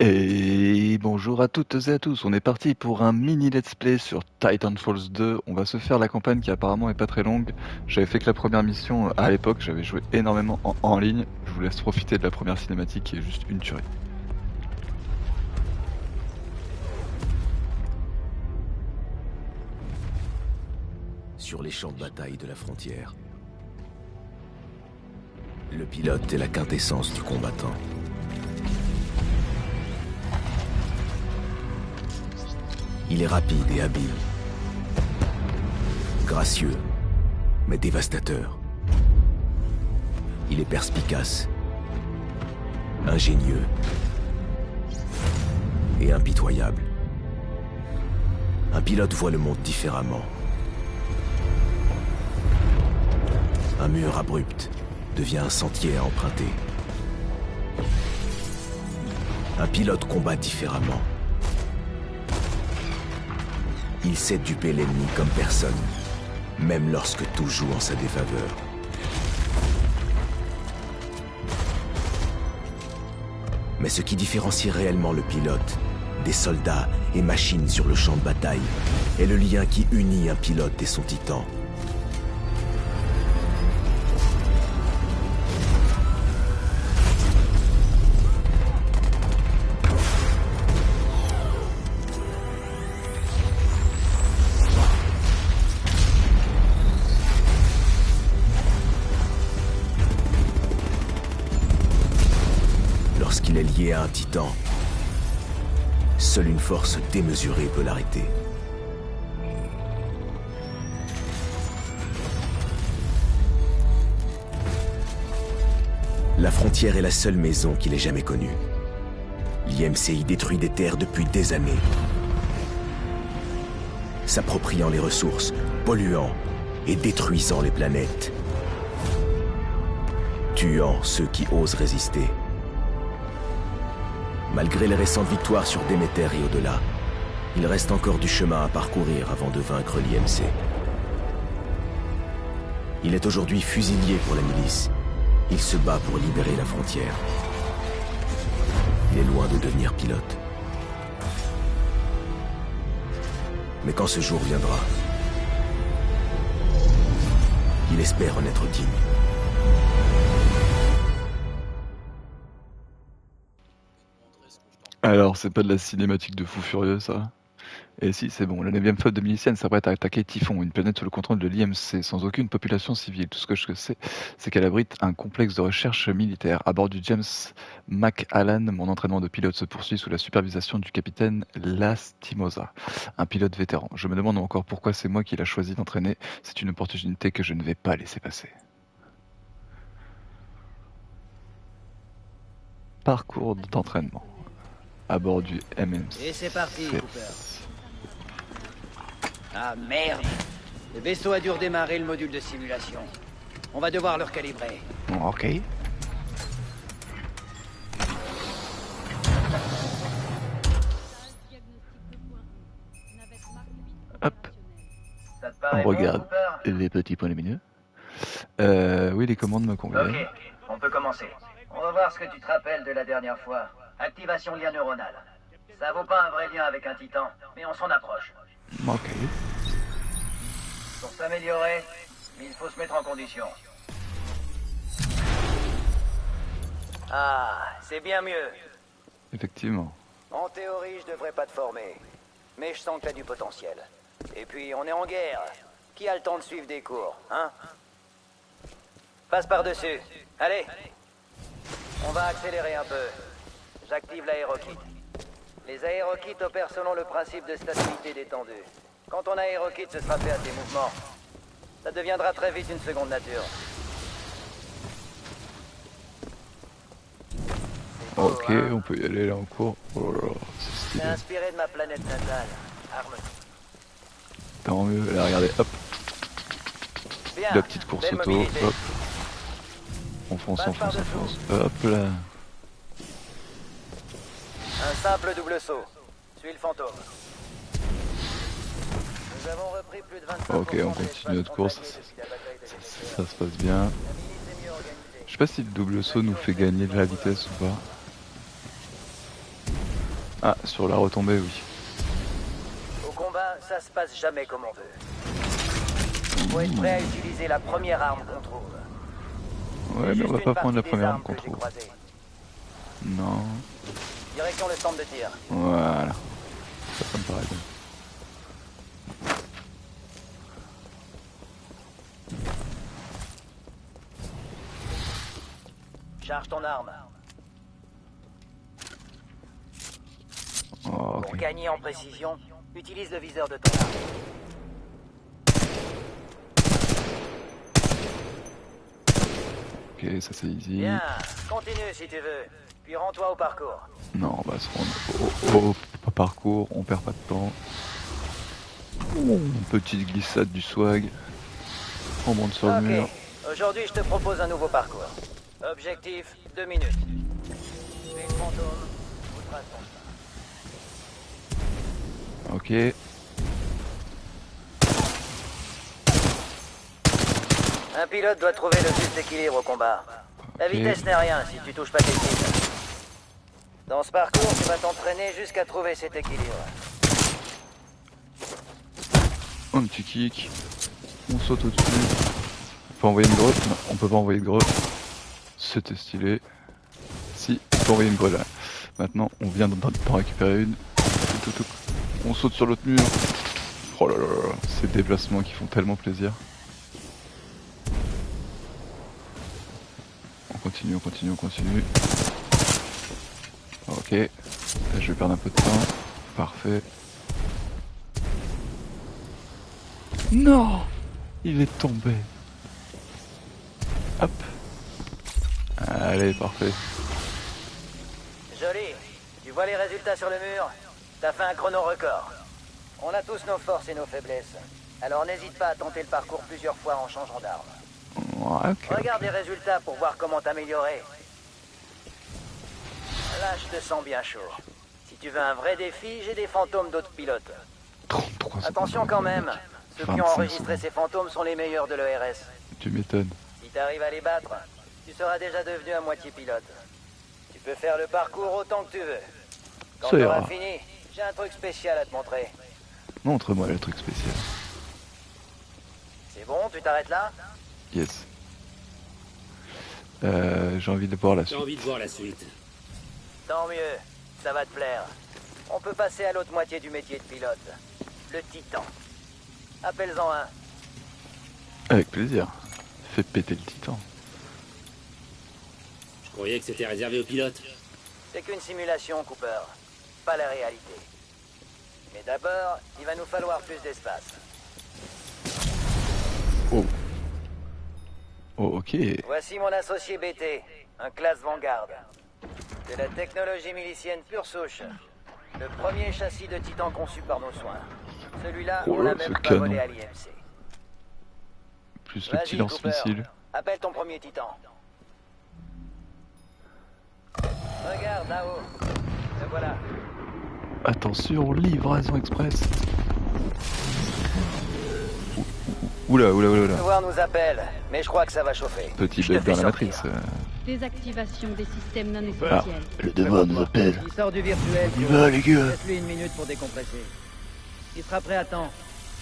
Et bonjour à toutes et à tous, on est parti pour un mini let's play sur Titanfall 2. On va se faire la campagne qui apparemment est pas très longue. J'avais fait que la première mission à l'époque, j'avais joué énormément en ligne. Je vous laisse profiter de la première cinématique qui est juste une tuerie. Sur les champs de bataille de la frontière, le pilote est la quintessence du combattant. Il est rapide et habile, gracieux, mais dévastateur. Il est perspicace, ingénieux et impitoyable. Un pilote voit le monde différemment. Un mur abrupt devient un sentier à emprunter. Un pilote combat différemment. Il sait duper l'ennemi comme personne, même lorsque tout joue en sa défaveur. Mais ce qui différencie réellement le pilote des soldats et machines sur le champ de bataille est le lien qui unit un pilote et son titan. Lorsqu'il est lié à un titan, seule une force démesurée peut l'arrêter. La frontière est la seule maison qu'il ait jamais connue. L'IMC y détruit des terres depuis des années, s'appropriant les ressources, polluant et détruisant les planètes, tuant ceux qui osent résister. Malgré les récentes victoires sur Déméter et au-delà, il reste encore du chemin à parcourir avant de vaincre l'IMC. Il est aujourd'hui fusilier pour la milice. Il se bat pour libérer la frontière. Il est loin de devenir pilote. Mais quand ce jour viendra, il espère en être digne. Alors, c'est pas de la cinématique de fou furieux ça? Et si, c'est bon, la 9e flotte de miliciennes s'apprête à attaquer Typhon, une planète sous le contrôle de l'IMC, sans aucune population civile. Tout ce que je sais, c'est qu'elle abrite un complexe de recherche militaire. À bord du James McAllan, mon entraînement de pilote se poursuit sous la supervision du capitaine Lastimosa, un pilote vétéran. Je me demande encore pourquoi c'est moi qui l'a choisi d'entraîner. C'est une opportunité que je ne vais pas laisser passer. Parcours d'entraînement. À bord du MMC. Et c'est parti, Cooper. Ah merde! Le vaisseau a dû redémarrer le module de simulation. On va devoir le recalibrer. Ok. Hop, Ça te on paraît bon, regarde Cooper? les petits points lumineux. Oui, les commandes me conviennent. Ok, on peut commencer. On va voir ce que tu te rappelles de la dernière fois. Activation lien neuronal. Ça vaut pas un vrai lien avec un titan, mais on s'en approche. Ok. Pour s'améliorer, il faut se mettre en condition. Ah, c'est bien mieux. Effectivement. En théorie, je devrais pas te former. Mais je sens que t'as du potentiel. Et puis, on est en guerre. Qui a le temps de suivre des cours, hein? Passe par-dessus. Allez. On va accélérer un peu. J'active l'aérokit. Les aérokits opèrent selon le principe de stabilité détendue. Quand ton aérokit se sera fait à tes mouvements, ça deviendra très vite une seconde nature. C'est beau, Ok, hein? on peut y aller là en cours. Oh là là, c'est C'est stylé. inspiré de ma planète natale, Harmony. Tant mieux. Là, regardez, hop, Bien, la petite course belle auto. mobilité. Hop, on fonce, on Passe fonce, on par-dessous. fonce. Hop là. Un simple double saut. Suis le fantôme. Nous avons repris plus de 25% Ok, on de continue l'espace notre course. frontalier depuis la bataille de Déméter. Ça se passe bien. La milice est mieux organisée. Je sais pas si le double saut nous fait gagner de la vitesse ou pas. Ah, sur la retombée, oui. Au combat, ça se passe jamais comme on veut. Faut être prêt à utiliser la première arme qu'on trouve. Ouais, mais on va pas prendre la première arme qu'on trouve. Non. Direction le centre de tir. Voilà. Ça me paraît bien. Charge ton arme. Oh, Pour ok. gagner en précision, utilise le viseur de ton arme. Ok, ça c'est easy. Bien, continue si tu veux. Puis rends-toi au parcours. Non, on va se rendre au parcours, on perd pas de temps. Petite glissade du swag. On monte sur le mur. Ok, aujourd'hui je te propose un nouveau parcours. Objectif, 2 minutes. Fais le fantôme, ou trace ton chemin. Ok. Un pilote doit trouver le juste équilibre au combat. La Ok. vitesse n'est rien si tu touches pas tes cibles. Dans ce parcours, tu vas t'entraîner jusqu'à trouver cet équilibre. Un petit kick. On saute au-dessus. On peut envoyer une grotte. Non, on peut pas envoyer de grotte. C'était stylé. Si, on peut envoyer une grotte là. Maintenant, on vient d'en récupérer une. On saute sur l'autre mur. Oh là là là, ces déplacements qui font tellement plaisir. On continue, on continue, on continue. Ok. Là, je vais perdre un peu de temps. Parfait. Non! Il est tombé. Hop. Allez, parfait. Joli. Tu vois les résultats sur le mur? T'as fait un chrono record. On a tous nos forces et nos faiblesses. Alors n'hésite pas à tenter le parcours plusieurs fois en changeant d'arme. Ouais, ok. Regarde les résultats pour voir comment t'améliorer. Là, je te sens bien chaud. Si tu veux un vrai défi, j'ai des fantômes d'autres pilotes. 33 secondes. Attention quand même. Ceux qui ont 25 enregistré secondes. ces fantômes sont les meilleurs de l'ERS. Tu m'étonnes. Si t'arrives à les battre, tu seras déjà devenu à moitié pilote. Tu peux faire le parcours autant que tu veux. Quand Ça tu ira. auras fini, j'ai un truc spécial à te montrer. Montre-moi le truc spécial. C'est bon, tu t'arrêtes là? Yes. J'ai envie de voir la J'ai suite. envie de voir la suite. Tant mieux, ça va te plaire. On peut passer à l'autre moitié du métier de pilote. Le Titan. Appelle-en un. Avec plaisir. Fais péter le titan. Je croyais que c'était réservé aux pilotes. C'est qu'une simulation, Cooper. Pas la réalité. Mais d'abord, il va nous falloir plus d'espace. Oh. Oh, ok. Voici mon associé BT, un classe Vanguard. De la technologie milicienne pure souche. Le premier châssis de Titan conçu par nos soins. Celui-là, Oh on là, l'a ce même pas canon. volé à l'IMC. Plus le petit Vas-y, Cooper. lance-missile. Appelle ton premier Titan. Regarde là-haut. Le voilà. Attention, livraison express. Oula, oula, oula, Le oula. pouvoir nous appelle, mais je crois que ça va chauffer. Petit Je te bug fais dans la sortir. matrice. Désactivation des systèmes non Ah, essentiels. le devoir nous appelle. Il sort du virtuel. On y va, les gars. Laisse-lui une minute pour décompresser. Il sera prêt à temps.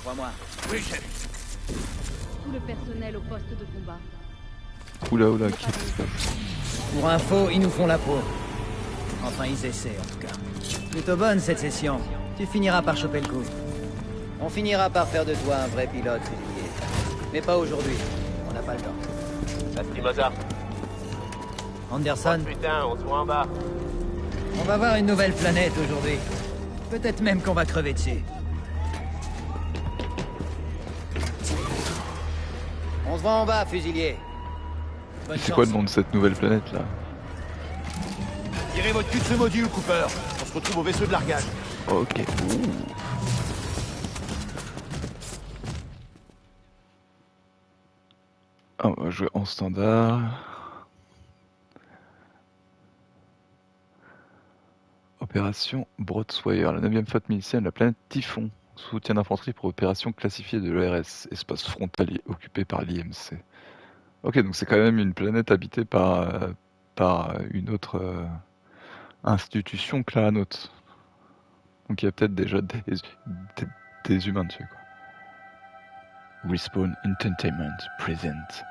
Crois-moi. Tout le personnel au poste de combat. Oula, oula, qu'est-ce qui se passe? Pour info, ils nous font la peau. Enfin, ils essaient en tout cas. Plutôt bonne cette session. Tu finiras par choper le coup. On finira par faire de toi un vrai pilote, Olivier. Mais pas aujourd'hui. On n'a pas le temps. La Mozart. Anderson, Putain, on se voit en bas. on va voir une nouvelle planète aujourd'hui. Peut-être même qu'on va crever dessus. On se voit en bas, fusilier. Bonne C'est quoi le chance. nom de cette nouvelle planète là? Tirez votre cul de ce module, Cooper. On se retrouve au vaisseau de largage. Ok. Ouh. Ah, on va jouer en standard. Opération Broadswire, la 9e flotte milicienne de la planète Typhon. Soutien d'infanterie pour opération classifiée de l'ERS, espace frontalier occupé par l'IMC. Ok, donc c'est quand même une planète habitée par une autre institution que la nôtre. Donc il y a peut-être déjà des humains dessus, quoi. Respawn Entertainment present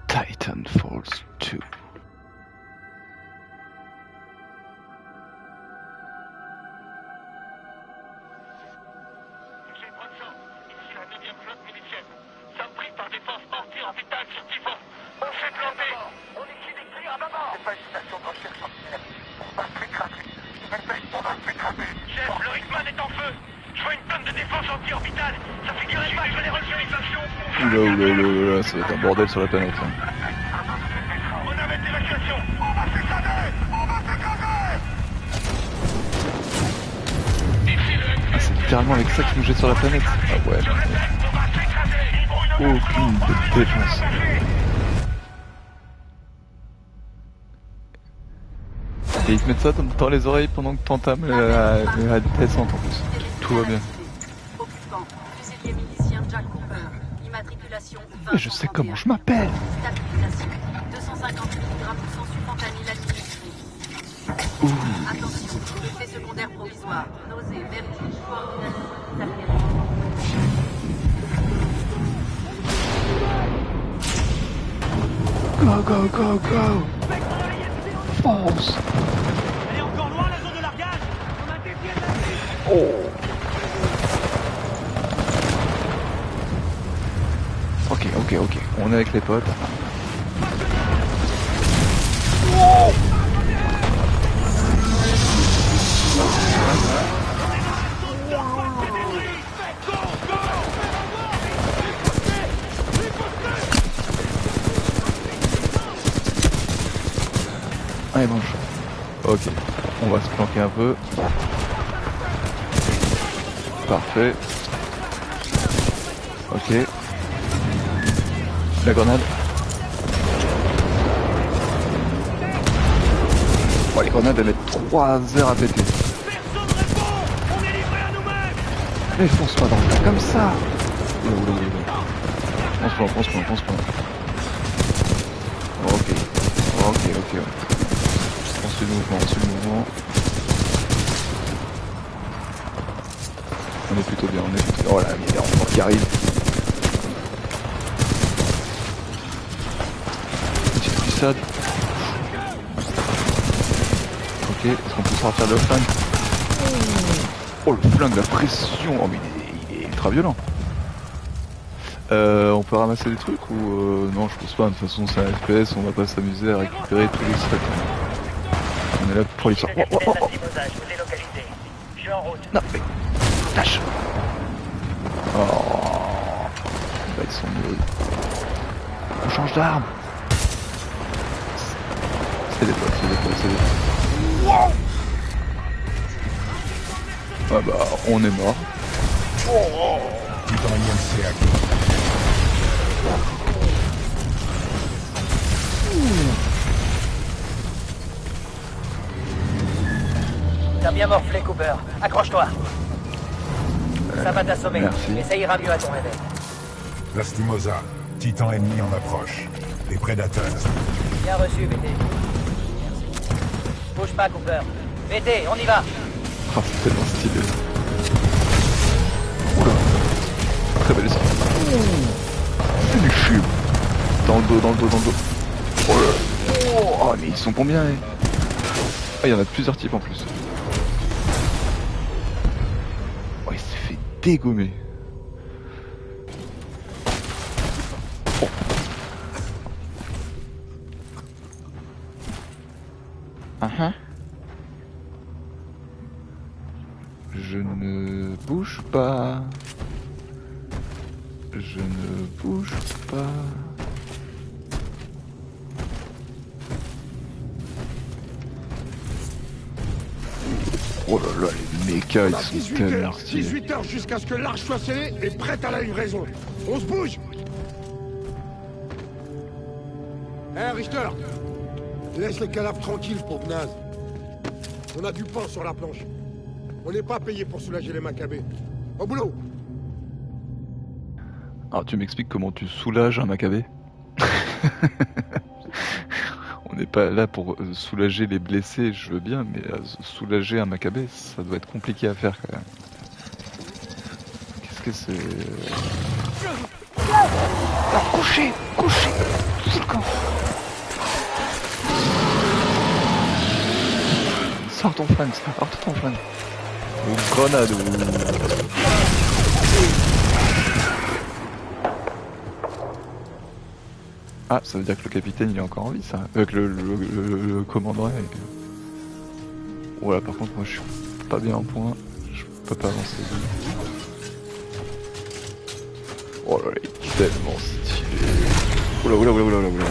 Titan Falls 2. Oula, ça va être un bordel sur la planète. Hein. Ah, c'est littéralement avec ça qu'ils nous jettent sur la planète. Ah ouais. Aucune défense. Et ils te mettent ça dans les oreilles pendant que t'entames la descente en plus. Tout va bien. Et je sais comment je m'appelle. 250 mg de sang subfentanyl administré. Attention, effet secondaire provisoire. Nausée, vertige, coordination. Go. Fonce. Elle est encore loin, la zone de largage. On a dévié de la Oh. Ok. On est avec les potes. Allez, bon. Ok, on va se planquer un peu. Parfait. Ok. La grenade. Bon, les grenades elles mettent 3 heures à péter. Mais fonce pas dans le tas comme ça. On se prend. Ok. On suit le mouvement. On est plutôt bien, Oh là, il y a encore qui arrive. Petite glissade. Ok, est-ce qu'on peut sortir le flingue? Oh le flingue, la pression. Oh mais il est ultra violent. On peut ramasser des trucs ou non, je pense pas, de toute façon c'est un FPS, on va pas s'amuser à récupérer tous les sacs. On est là pour les sortir. Non mais lâche. Oh là ils sont mieux. On change d'arme. C'est des potes. Ah bah on est mort. T'as bien morflé, Cooper. Accroche-toi. Ça va t'assommer. Merci. Mais ça ira mieux à ton réveil. Lastimosa, titan ennemi en approche. Les prédateurs. Bien reçu, BT. Merci. Bouge pas, Cooper. BT, on y va. Oh, c'est tellement stylé. Oula. Très belle esquive. C'est du chub. Dans le dos. Oh là. Oh mais ils sont combien Ah, il y en a plusieurs types en plus. Oh, il s'est fait dégommer. Oh. Je ne bouge pas. Oh là là, les mechas, ils sont tellement stylés. 18 heures jusqu'à ce que l'arche soit scellée et prête à la livraison. On se bouge. Richter, laisse les cadavres tranquilles, pauvre naze. On a du pain sur la planche. On n'est pas payé pour soulager les macabées. Au boulot. Alors tu m'expliques comment tu soulages un macabé? On n'est pas là pour soulager les blessés, je veux bien, mais soulager un Maccabée, ça doit être compliqué à faire quand même. Qu'est-ce que c'est? Alors, couchez sous le camp. Sors ton flingue, sors ton flingue. Ou une grenade, ou... Ah, ça veut dire que le capitaine il est encore en vie, ça. Avec le commandant. Voilà, par contre, moi je suis pas bien en point. Je peux pas avancer. Oh là là, il est tellement stylé. Oula, oula, oula, oula, oula.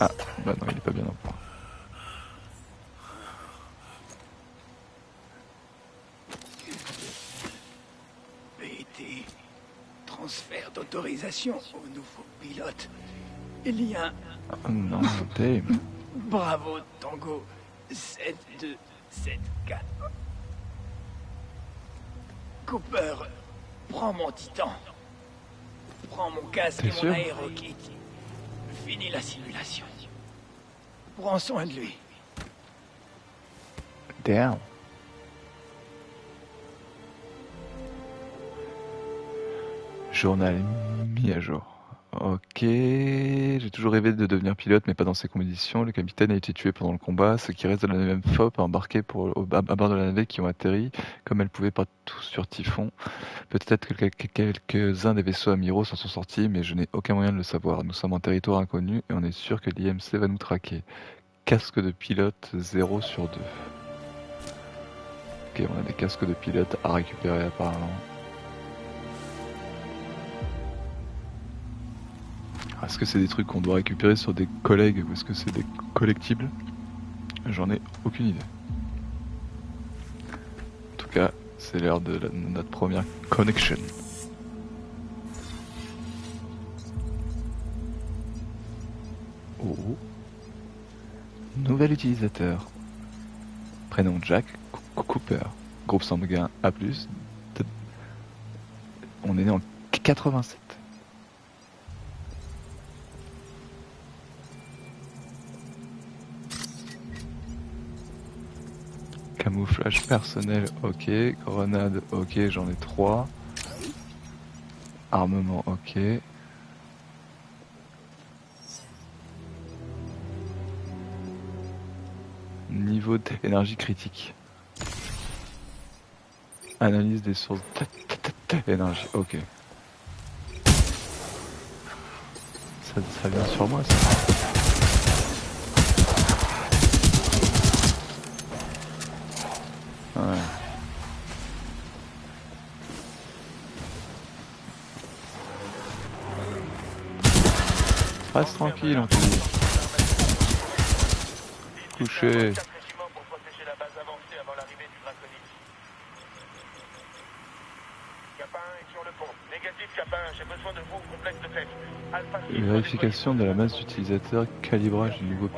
Ah, bah non, il est pas bien en point. BT. Transfert d'autorisation au nouveau pilote. Il y a... Oh non, Dame. Bravo, Tango. 7274. Cooper, prends mon titan. Prends mon casque et mon aérokit. Finis la simulation. Prends soin de lui. Damn. Journal mis à jour. Ok, j'ai toujours rêvé de devenir pilote, mais pas dans ces conditions. Le capitaine a été tué pendant le combat. Ceux qui restent de la 9e FOP embarqués à bord de la navette qui ont atterri, comme elles pouvaient pas tous sur Typhon. Peut-être que quelques-uns des vaisseaux amiraux s'en sont sortis, mais je n'ai aucun moyen de le savoir. Nous sommes en territoire inconnu et on est sûr que l'IMC va nous traquer. Casque de pilote 0 sur 2. Ok, on a des casques de pilote à récupérer apparemment. Est-ce que c'est des trucs qu'on doit récupérer sur des collègues ou est-ce que c'est des collectibles? J'en ai aucune idée. En tout cas, c'est l'heure de notre première connection. Oh. Nouvel utilisateur. Prénom Jack Cooper. Groupe sanguin A+. On est né en 87. Camouflage personnel, ok. Grenade, ok, j'en ai 3. Armement, ok. Niveau d'énergie critique. Analyse des sources d'énergie, ok. Ça vient sur moi, ça. Ouais. Reste tranquille, on te dit. Couché. Vérification de la masse d'utilisateurs, calibrage du nouveau.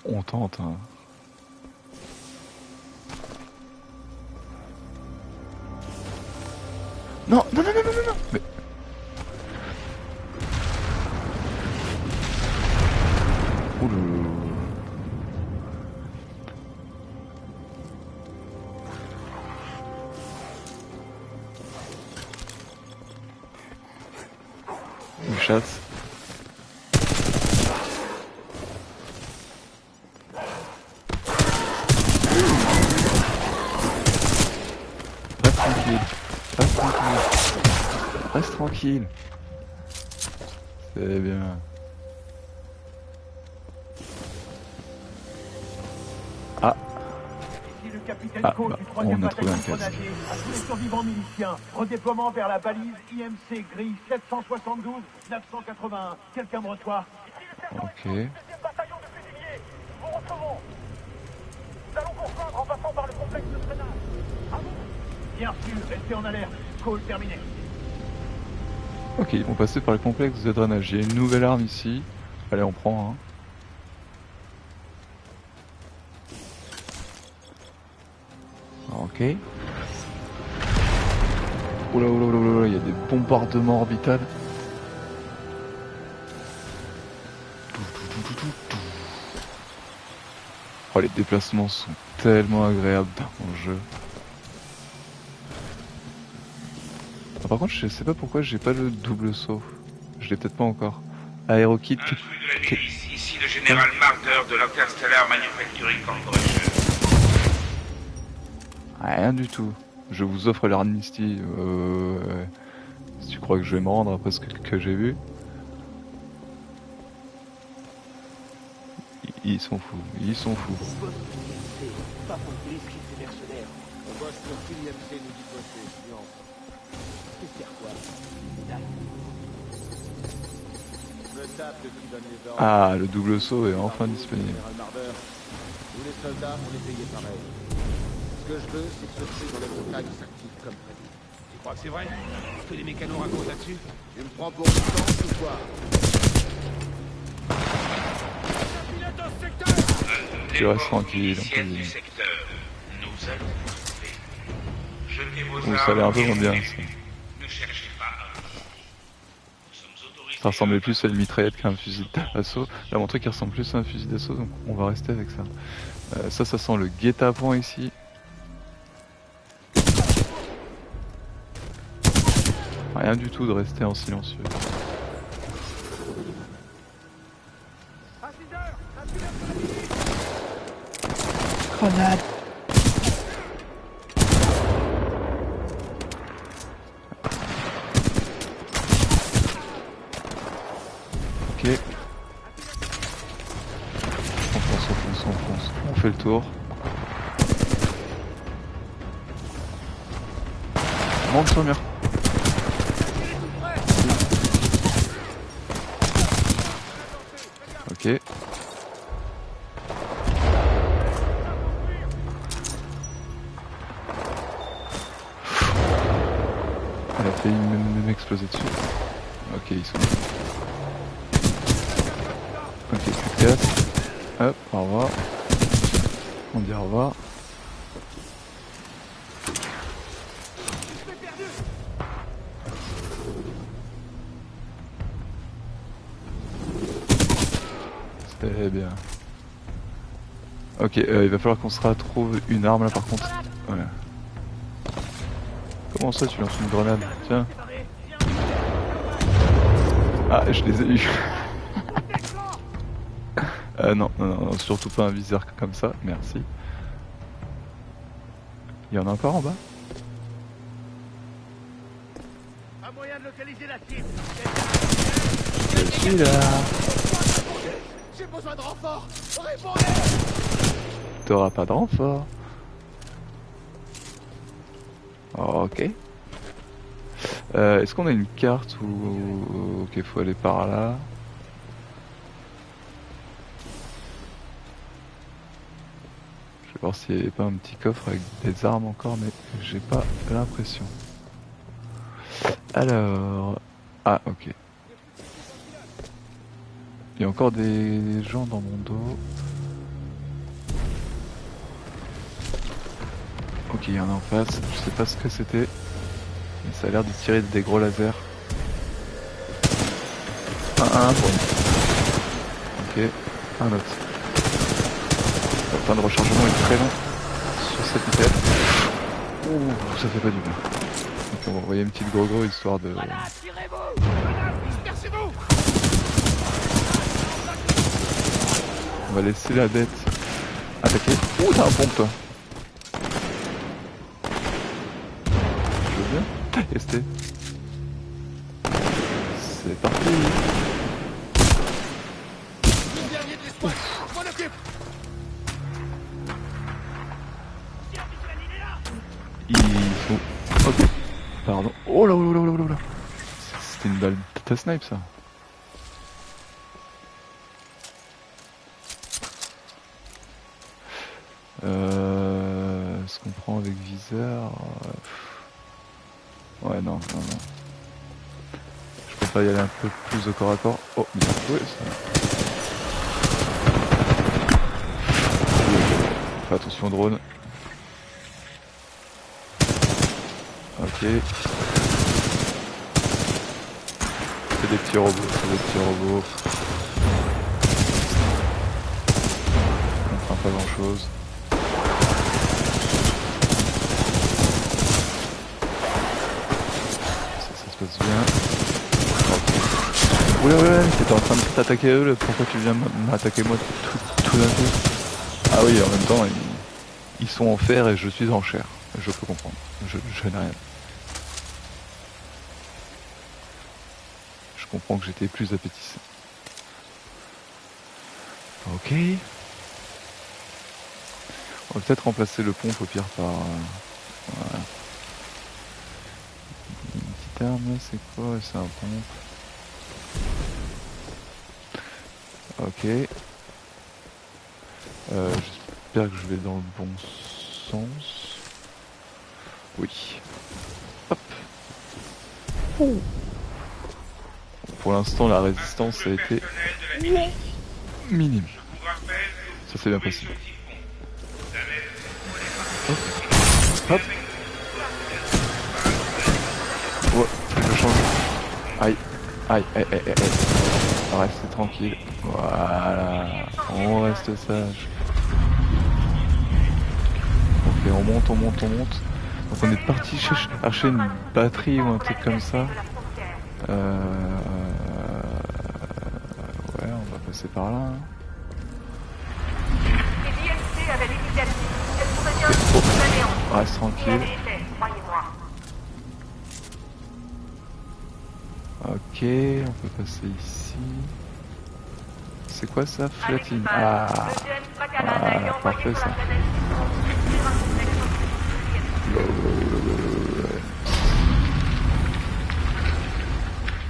On tente, hein. Non, non, non, non, non, non, mais... Oulou. Une chasse. Reste tranquille. C'est bien. Ah. Ah, bah, on a trouvé un casque. Les survivants miliciens, redéploiement vers la balise IMC grille 772 981. Quelqu'un me reçoit? Ok. Nous recevons. Nous allons vous rejoindre en passant par le complexe de freinage. À vous. Bien sûr, restez en alerte. Call terminé. Ok, ils vont passer par le complexe de drainage. Il y a une nouvelle arme ici. Allez, on prend. Hein. Ok. Oula, oula, oula, oula, il y a des bombardements orbitales. Oh, les déplacements sont tellement agréables dans le jeu. Ah, par contre, je sais pas pourquoi j'ai pas le double saut. Je l'ai peut-être pas encore. Aérokit. Ici le général Marder de l'Interstellar Manufacturing Corporation. Rien du tout. Je vous offre l'amnistie. Si tu crois que je vais me rendre après ce que j'ai vu. Ils sont fous, ils sont fous. Pas pour Blitzkrieg et mercenaires. On bosse pour qui l'IMC nous dit bosser, silence. Qu'est-ce qu'il y a quoi? Me tape de qui donne les ordres. Ah, le double saut est enfin disponible. Général Marder, nous les soldats, on est payés pareil. Ce que je veux, c'est que ce truc dans les montagnes s'active comme prévu. Tu crois que c'est vrai? Ce que les mécanos racontent là-dessus? Tu me prends pour une chance ou quoi? Tu restes tranquille. Ça a l'air un peu moins bien. Ça ressemblait plus à une mitraillette qu'à un fusil d'assaut. Là, mon truc il ressemble plus à un fusil d'assaut, donc on va rester avec ça. Ça sent le guet-apens ici. Rien du tout de rester en silencieux. Grenade. Ok. On fait le tour. Monte sur le mur. Ok. Elle a failli même exploser dessus. Ok, ils sont là. Ok, plus de casse. Hop, au revoir. On dit au revoir. C'était bien. Ok, il va falloir qu'on se retrouve une arme là par contre. Voilà. Comment ça tu lances une grenade? Tiens. Ah, je les ai eu. Non, surtout pas un viseur comme ça, merci. Il y en a encore en bas? Un moyen de localiser la cible. Je suis là. J'ai besoin de renfort. Répondez. T'auras pas de renfort. Ok. Est-ce qu'on a une carte ou... Ok, faut aller par là. Je vais voir s'il n'y avait pas un petit coffre avec des armes encore, mais j'ai pas l'impression. Alors... Ah, ok. Il y a encore des gens dans mon dos. Ok, il y en a en face. Je sais pas ce que c'était. Mais ça a l'air de tirer des gros lasers. Un pour une. Ok, un autre. Le temps de rechargement est très long sur cette vitesse. Ouh, ça fait pas du bien. Donc on va envoyer une petite gros histoire de... On va laisser la bête attaquer. Ouh, t'as un pompe toi. Je veux bien tester. C'est parti. Ils sont... Ok. Pardon. Oh là là là là là là. C'était une balle de snipe ça. Ce qu'on prend avec viseur... Ouais, non. Je préfère y aller un peu plus au corps à corps. Oh, bien joué ça. Fais attention au drone. C'est des petits robots, On fera pas grand chose. Ça se passe bien. Ouais, t'étais en train de t'attaquer eux, là. Pourquoi tu viens m'attaquer moi tout d'un coup? Ah oui, en même temps, ils sont en fer et je suis en chair. Je peux comprendre. Je n'ai rien. Je comprends que j'étais plus appétissant. Ok. On va peut-être remplacer le pompe au pire par... voilà. Une petite arme, c'est quoi? C'est un pompe. Ok. J'espère que je vais dans le bon sens. Oui. Hop. Oh. Pour l'instant, la résistance a été minime. Ça c'est bien possible. Hop. Hop. Ouais, je change. Aïe. Restez tranquille. Voilà. On reste sage. Ok, on monte. Donc on est parti chercher une batterie ou un truc comme ça. Ouais, on va passer par là. Hein. Reste tranquille. Ok, on peut passer ici. C'est quoi ça? Flatine. Ah, voilà, parfait ça.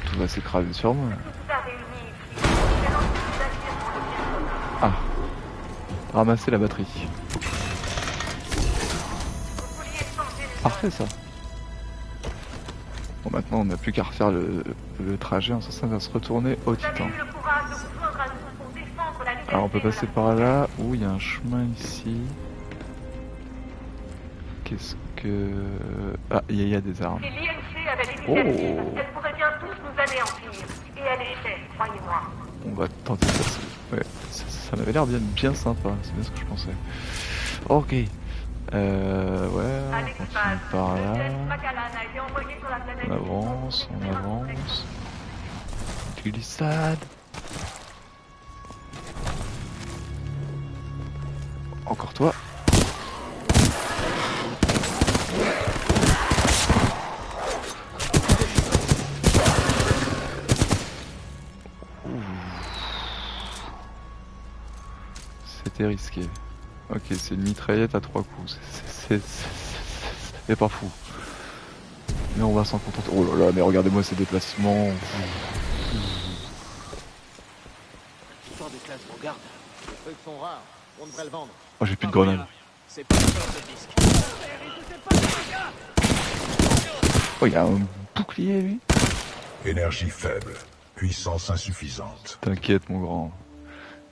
Tout va s'écraser sur moi. Ah, ramasser la batterie. Parfait ça. Bon, maintenant on n'a plus qu'à refaire le trajet, en ce sens va se retourner au Titan. Alors on peut passer par là, où il y a un chemin ici. Qu'est-ce que... Ah, il y a des armes. Oh. On va tenter ça. Ouais, ça m'avait l'air bien sympa, c'est bien ce que je pensais. Ok. Ouais, on continue par là. On avance. Glissade. Encore toi. C'était risqué. Ok, c'est une mitraillette à 3 coups. C'est pas fou. Mais on va s'en contenter. Oh là là, mais regardez-moi ces déplacements. Sors des classes, regarde. Les trucs sont rares. On devrait le vendre. Oh, j'ai plus de grenades. C'est pas de disque. Oh, il y a un bouclier, lui. Énergie faible. Puissance insuffisante. T'inquiète, mon grand.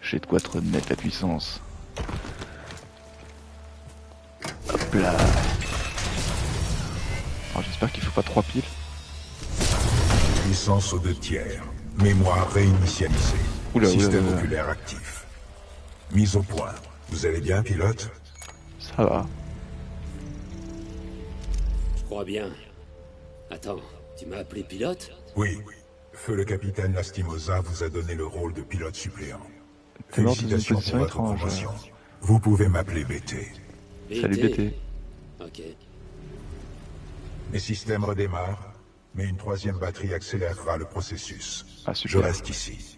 J'ai de quoi te remettre la puissance. Hop là. Alors j'espère qu'il faut pas 3 piles. Puissance aux 2 tiers. Mémoire réinitialisée. Système oculaire actif. Mise au point. Vous allez bien, pilote? Ça va. Je crois bien. Attends, tu m'as appelé pilote? Oui. Feu le capitaine Lastimosa vous a donné le rôle de pilote suppléant. T'es mort dans une Félicitations position pour votre étrange. promotion. Vous pouvez m'appeler BT. Salut BT. Ok. Les systèmes redémarrent, mais une 3e batterie accélérera le processus. Ah, super. Je reste ici.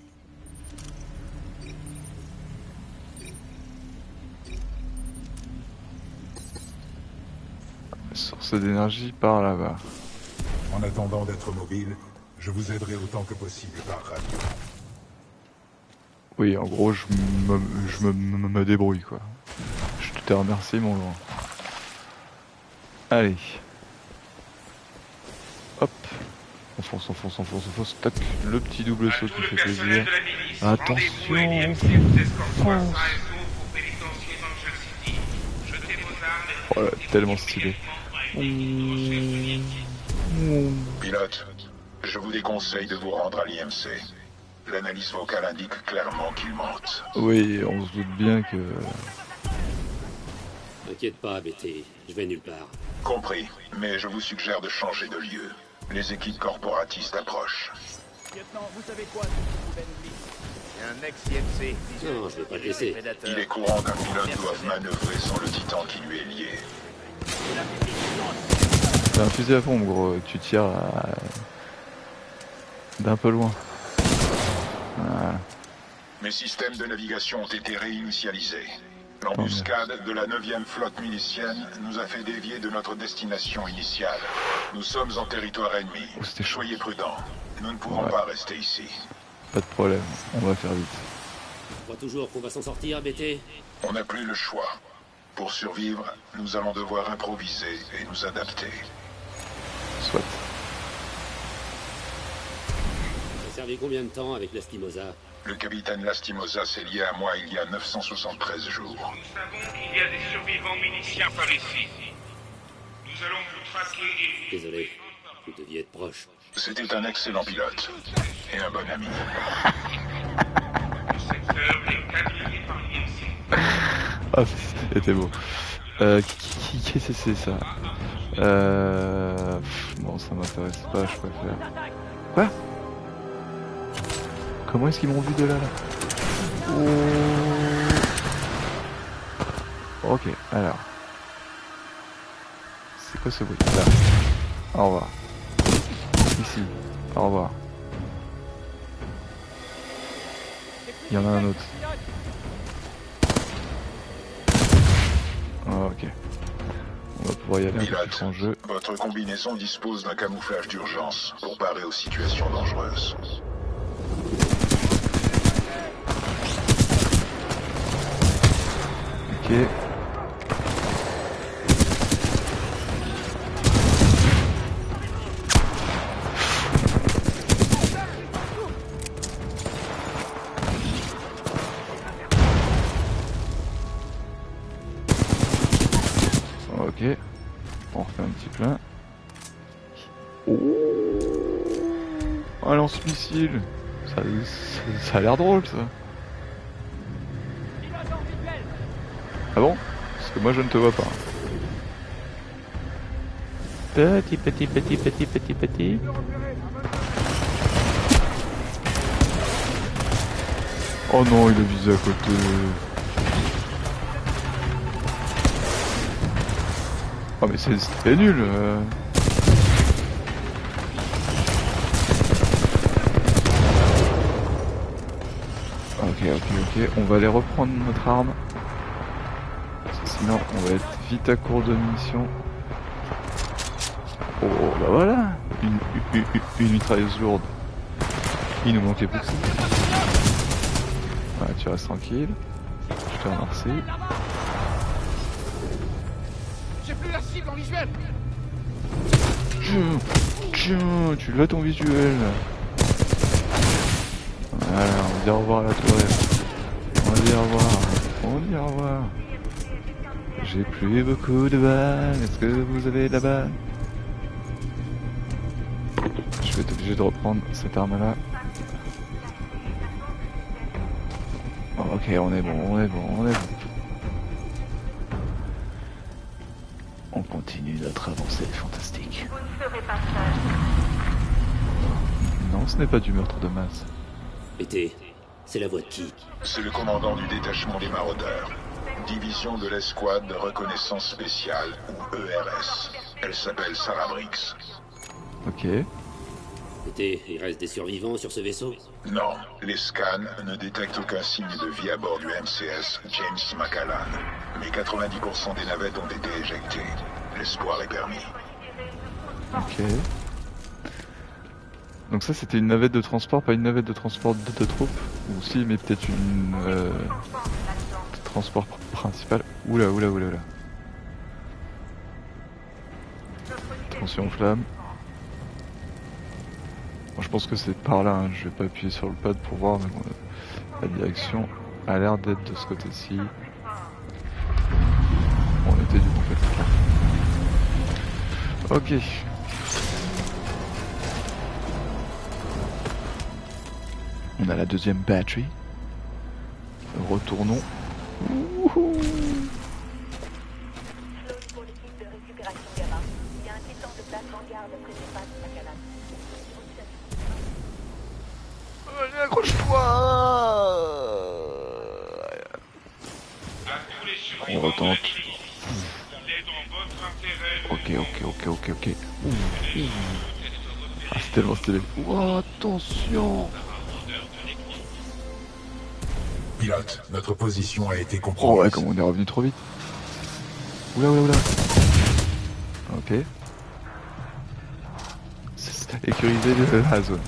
Source d'énergie par là-bas. En attendant d'être mobile, je vous aiderai autant que possible par radio. Oui, en gros, je me débrouille, quoi. Je te remercie, mon grand. Allez. Hop. On fonce. Tac. Le petit double saut qui fait plaisir. Attention, on fonce. Oh là, tellement stylé. Pilote, je vous déconseille de vous rendre à l'IMC. L'analyse vocale indique clairement qu'il mente. Oui, on se doute bien que... T'inquiète pas, BT, je vais nulle part. Compris, mais je vous suggère de changer de lieu. Les équipes corporatistes approchent. Lieutenant, vous savez quoi c'est un ex-IMC. Non, je vais pas le laisser. Il est courant qu'un pilote doive manœuvrer sans le titan qui lui est lié. C'est un fusil à pompe, gros. Tu tires d'un peu loin. Voilà. Mes systèmes de navigation ont été réinitialisés. L'embuscade de la 9e flotte milicienne nous a fait dévier de notre destination initiale. Nous sommes en territoire ennemi. Soyez prudents. Nous ne pourrons pas rester ici. Pas de problème, on va faire vite. Tu crois toujours qu'on va s'en sortir, BT? On n'a plus le choix. Pour survivre, nous allons devoir improviser et nous adapter. Soit. Ça a servi combien de temps avec Lastimosa? Le capitaine Lastimosa s'est lié à moi il y a 973 jours. Nous savons qu'il y a des survivants miliciens par ici. Nous allons vous traquer et... Désolé, vous deviez être proche. C'était un excellent pilote et un bon ami. Le secteur est quadrillé par l'IMC. Ah, c'était beau. Qu'est-ce que c'est ça? Bon, ça m'intéresse pas, je préfère. Quoi? Comment est-ce qu'ils m'ont vu de là? Oh. Ok, alors. C'est quoi ce bruit? Là. Au revoir. Ici. Au revoir. Il y en a un autre. Ah, ok. On va pouvoir y aller un peu plus en jeu. Votre combinaison dispose d'un camouflage d'urgence pour parer aux situations dangereuses. Ok. Ok. On refait un petit plein. Oh, un lance-missile. Ça a l'air drôle, ça. Ah bon? Parce que moi je ne te vois pas. Petit. Oh non, il a visé à côté. Oh mais c'était nul. Ok. On va aller reprendre notre arme. Sinon, on va être vite à court de munitions. Oh, bah voilà, une mitrailleuse lourde. Il nous manquait plus que ça. Ouais, tu restes tranquille. Je te remercie. J'ai plus la cible en visuel. Tiens, tu l'as ton visuel. Voilà, on dit au revoir à la tourelle. On dit au revoir. J'ai plus beaucoup de balles. Est-ce que vous avez de la balle? Je vais être obligé de reprendre cette arme-là. Ok, on est bon. On continue notre avancée fantastique. Vous ne serez pas seul. Non, ce n'est pas du meurtre de masse. BT, c'est la voix de qui? C'est le commandant du détachement des maraudeurs. Division de l'escouade de reconnaissance spéciale, ou ERS. Elle s'appelle Sarah Briggs. Ok. BT, il reste des survivants sur ce vaisseau? Non, les scans ne détectent aucun signe de vie à bord du MCS James McAllan. Mais 90% des navettes ont été éjectées. L'espoir est permis. Ok. Donc ça c'était une navette de transport, pas une navette de transport de troupes? Ou si, mais peut-être une... transport principal. Oula. Attention flamme. Bon, je pense que c'est par là, hein. Je vais pas appuyer sur le pad pour voir, mais bon, la direction a l'air d'être de ce côté-ci. On était du bon côté. Ok. a la deuxième batterie. Retournons. Wouhou. Pour l'équipe de récupération Gamma. Il y a un titan de place en garde près des pattes de la canal. Allez, accroche-toi. On retente. Ok. Ah, c'est tellement stylé. Oh, attention. Pilote, notre position a été Oh compromise. ouais, comme on est revenu trop vite. Oula. Ok. Sécuriser la zone.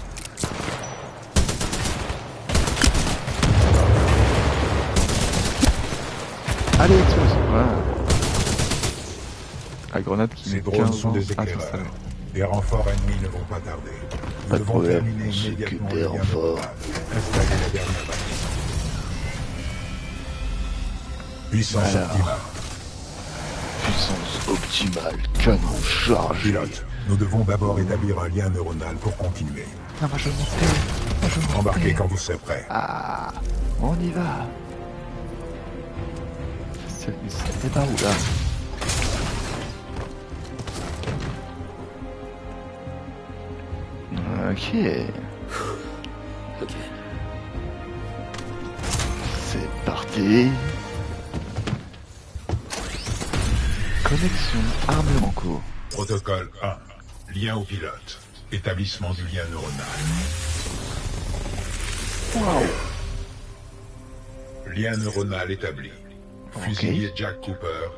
Allez, explose. Voilà. La grenade qui Ces met drones 15 sont ans des à éclaireurs. s'installer. Les renforts ennemis ne vont pas tarder. Nous Pas de devons problème, terminer on s'occupe immédiatement des le lien renforts. neuronal. Installer la dernière batterie. Puissance Voilà. optimale. Puissance optimale, canon chargé. Pilote, nous devons d'abord établir un lien neuronal pour continuer. Non, moi je vais monter. Embarquez quand vous serez prêt. Ah, on y va. C'est pas où là? Ok. Ok. C'est parti. Connexion arme en cours. Protocole 1. Lien au pilote. Établissement du lien neuronal. Wow. Lien neuronal établi. Fusilier Jack Cooper,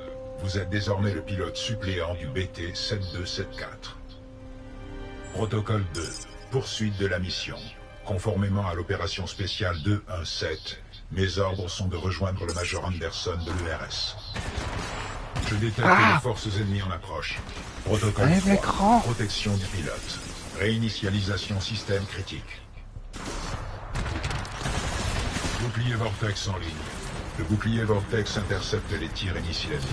vous êtes désormais le pilote suppléant du BT 7274. Protocole 2. Poursuite de la mission. Conformément à l'opération spéciale 217, mes ordres sont de rejoindre le Major Anderson de l'ERS. Je détecte les forces ennemies en approche. Protocole 3. Protection du pilote. Réinitialisation système critique. Bouclier Vortex en ligne. Le bouclier Vortex intercepte les tirs initialisés.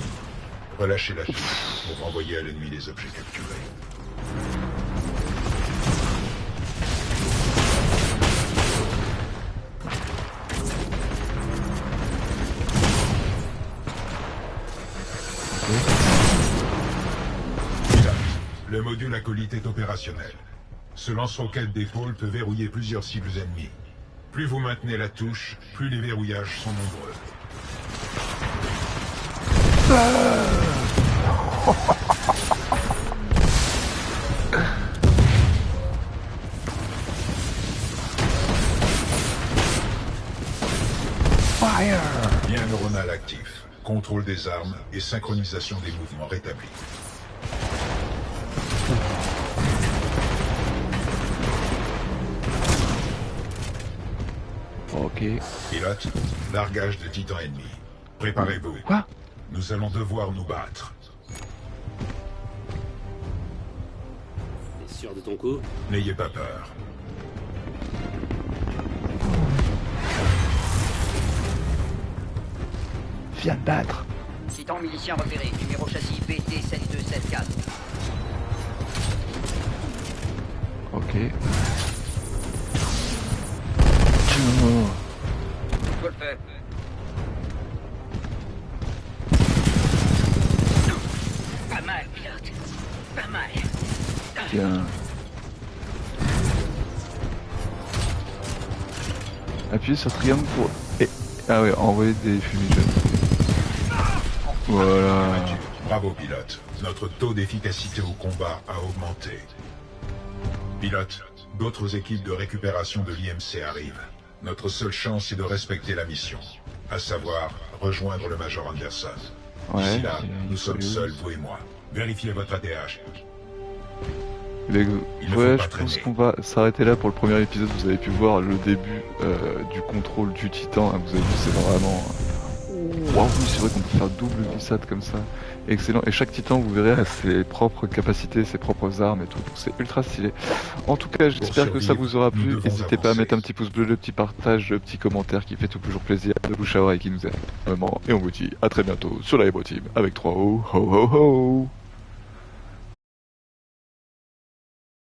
Relâchez la touche pour renvoyer à l'ennemi les objets capturés. Pilote, le module acolyte est opérationnel. Ce lance-roquette d'épaule peut verrouiller plusieurs cibles ennemies. Plus vous maintenez la touche, plus les verrouillages sont nombreux. Fire. Lien neuronal actif. Contrôle des armes et synchronisation des mouvements rétablis. Ok. Pilote, largage de titans ennemis. Préparez-vous. Quoi? Nous allons devoir nous battre. T'es sûr de ton coup? N'ayez pas peur. Viens te battre. Titan milicien repéré, numéro châssis BT7274. Ok. Go le feu. Pas mal, pilote. Pas mal. Bien. Appuyez sur triangle pour... Ah ouais, envoyer des fumigènes. Voilà. Bravo, pilote. Notre taux d'efficacité au combat a augmenté. Pilote, d'autres équipes de récupération de l'IMC arrivent. Notre seule chance est de respecter la mission, à savoir rejoindre le Major Anderson. D'ici là, nous sommes seuls, vous et moi. Vérifiez votre ADH. Ouais, je pense qu'on va s'arrêter là pour le premier épisode. Vous avez pu voir le début du contrôle du titan. Vous avez vu, c'est vraiment... Wow, oui, c'est vrai qu'on peut faire double glissade comme ça. Excellent. Et chaque titan, vous verrez, a ses propres capacités, ses propres armes et tout. Donc c'est ultra stylé. En tout cas, j'espère que ça vous aura plu. N'hésitez pas à mettre un petit pouce bleu, le petit partage, le petit commentaire qui fait toujours plaisir de bouche à oreille qui nous aide vraiment. Et on vous dit à très bientôt sur la Hero Team avec 3 O. Ho ho ho.